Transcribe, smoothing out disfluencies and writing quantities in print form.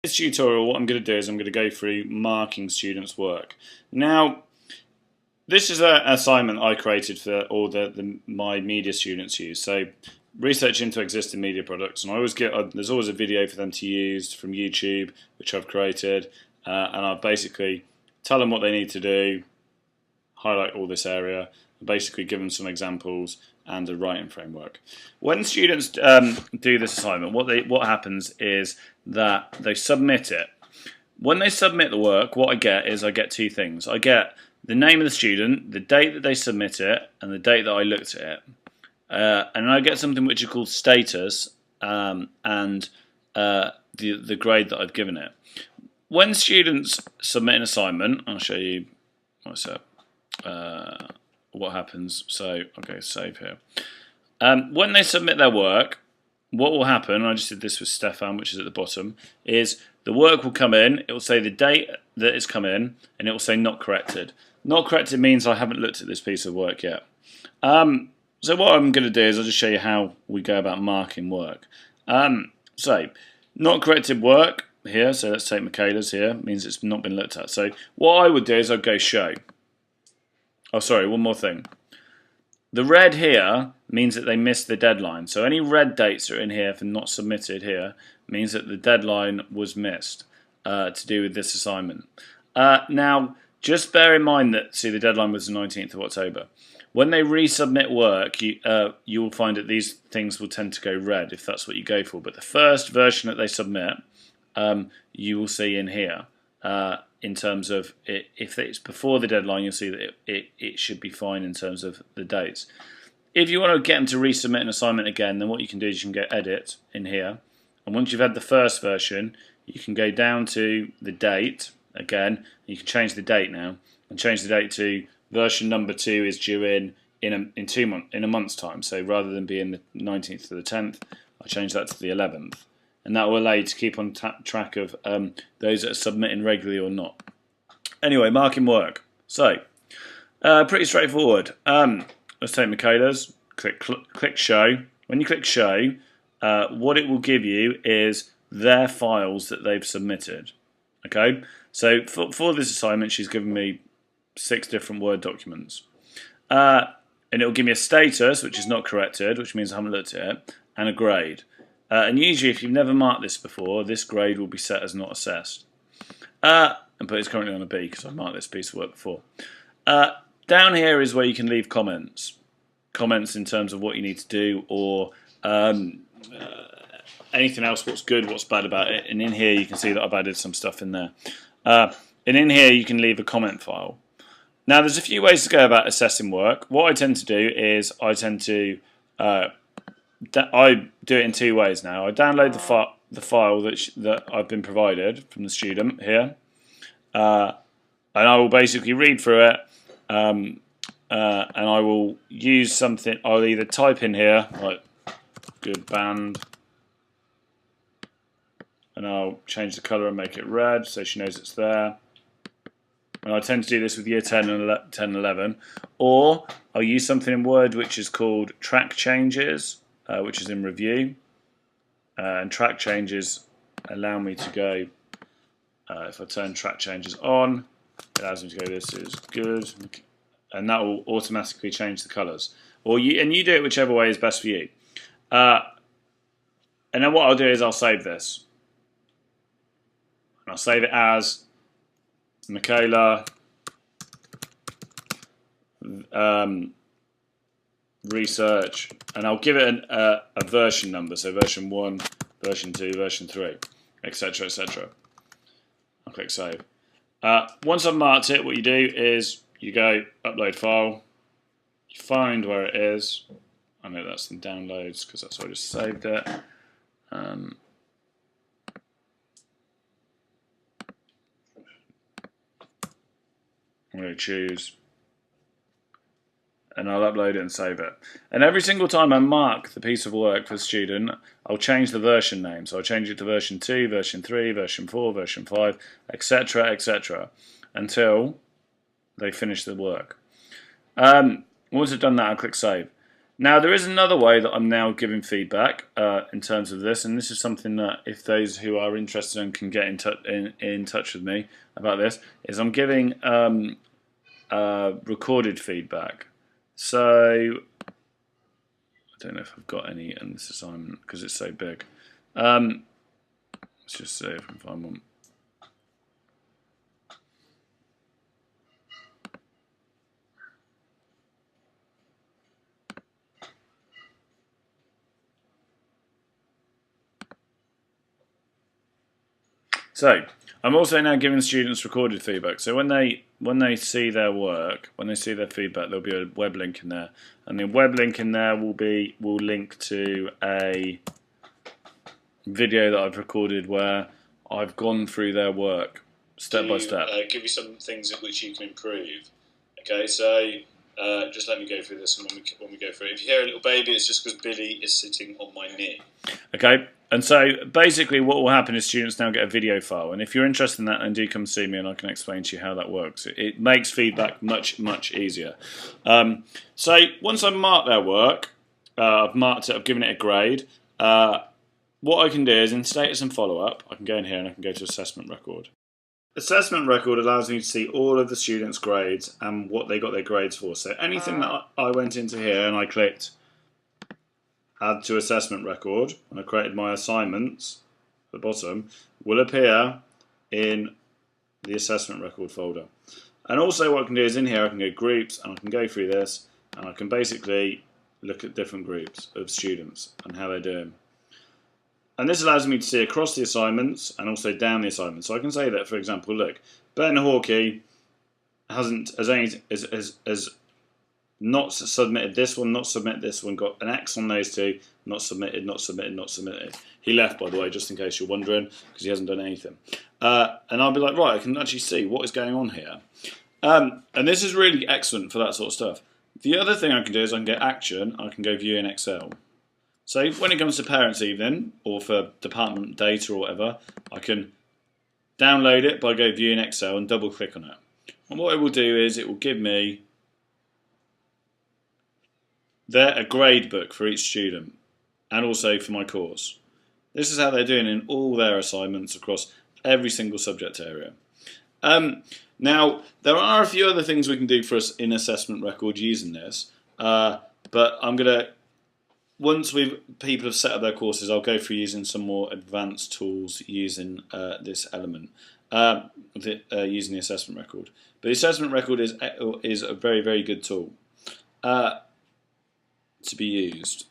This tutorial, what I'm going to do is I'm going to go through marking students' work. Now, this is an assignment I created for all my media students use. So, research into existing media products, and I always there's always a video for them to use from YouTube, which I've created, and I basically tell them what they need to do, highlight all this area, and basically give them some examples and a writing framework. When students do this assignment, what happens is that they submit it. When they submit the work, what I get two things. I get the name of the student, the date that they submit it, and the date that I looked at it. And I get something which is called status and the grade that I've given it. When students submit an assignment, I'll show you what happens. So I'll go save here. When they submit their work, what will happen, I just did this with Stefan, which is at the bottom, is the work will come in, it will say the date that it's come in, and it will say not corrected. Not corrected means I haven't looked at this piece of work yet. So what I'm going to do is I'll just show you how we go about marking work. So, not corrected work here, so let's take Michaela's here, means it's not been looked at. So what I would do is I'd go show. Oh, sorry, one more thing. The red here means that they missed the deadline. So any red dates that are in here for not submitted here means that the deadline was missed to do with this assignment. Now, just bear in mind that, see, the deadline was the 19th of October. When they resubmit work, you will find that these things will tend to go red if that's what you go for. But the first version that they submit, you will see in here. In terms of if it's before the deadline, you'll see that it should be fine in terms of the dates. If you want to get them to resubmit an assignment again, then what you can do is you can go edit in here, and once you've had the first version, you can go down to the date again. You can change the date now and change the date to version number 2 is due in a month's time. So rather than being the 19th to the 10th, I change that to the 11th. And that will allow you to keep on track of those that are submitting regularly or not. Anyway, marking work. So, pretty straightforward. Let's take Michaela's. Click show. When you click show, what it will give you is their files that they've submitted. Okay. So for this assignment, she's given me 6 different Word documents, and it will give me a status, which is not corrected, which means I haven't looked at it, and a grade. And usually, if you've never marked this before, this grade will be set as not assessed. But it's currently on a B because I've marked this piece of work before. Down here is where you can leave comments. Comments in terms of what you need to do, or anything else, what's good, what's bad about it. And in here, you can see that I've added some stuff in there. And in here, you can leave a comment file. Now, there's a few ways to go about assessing work. What I tend to do is I do it in 2 ways now. I download the file that I've been provided from the student here, and I will basically read through it, and I will use something. I'll either type in here like good band, and I'll change the colour and make it red so she knows it's there. And I tend to do this with year 10 and 11, or I'll use something in Word which is called track changes. Which is in review, and track changes allow me to go, if I turn track changes on, it allows me to go, this is good, and that will automatically change the colours. And you do it whichever way is best for you. And then what I'll do is I'll save this. And I'll save it as Michaela research, and I'll give it a version number, so version 1, version 2, version 3, etc, etc. I'll click save. Once I've marked it, what you do is you go upload file, you find where it is. I know that's in downloads because that's where I just saved it. I'm going to choose, and I'll upload it and save it. And every single time I mark the piece of work for the student, I'll change the version name. So I'll change it to version 2, version 3, version 4, version 5, etc, etc, until they finish the work. Once I've done that, I'll click save. Now, there is another way that I'm now giving feedback in terms of this, and this is something that if those who are interested and can get in touch with me about this, is I'm giving recorded feedback. So, I don't know if I've got any in this assignment because it's so big. Let's just see if I can find one. So I'm also now giving students recorded feedback. So when they see their work, when they see their feedback, there'll be a web link in there, and the web link in there will link to a video that I've recorded where I've gone through their work step by step. Give you some things in which you can improve. Okay, so just let me go through this, and when we go through it, if you hear a little baby, it's just because Billy is sitting on my knee. Okay. And so basically what will happen is students now get a video file, and if you're interested in that, then do come see me and I can explain to you how that works. It makes feedback much easier. So once I've marked their work, I've marked it, I've given it a grade, what I can do is in status and follow-up, I can go in here and I can go to assessment record. Assessment record allows me to see all of the students' grades and what they got their grades for. So anything that I went into here and I clicked add to assessment record, and I created my assignments at the bottom, will appear in the assessment record folder. And also what I can do is in here I can go groups, and I can go through this, and I can basically look at different groups of students and how they're doing. And this allows me to see across the assignments and also down the assignments. So I can say that, for example, look, Ben Hawkey has not submitted this one, not submitted this one, got an X on those two, not submitted, not submitted, not submitted. He left, by the way, just in case you're wondering, because he hasn't done anything. And I'll be like, right, I can actually see what is going on here. And this is really excellent for that sort of stuff. The other thing I can do is I can get action, I can go view in Excel. So when it comes to parents' evening, or for department data or whatever, I can download it by go view in Excel and double click on it. And what it will do is it will give me a grade book for each student, and also for my course. This is how they're doing in all their assignments across every single subject area. Now, there are a few other things we can do for us in assessment record using this, but I'm going to, once people have set up their courses, I'll go through using some more advanced tools using this element, using the assessment record. But the assessment record is a very good tool to be used.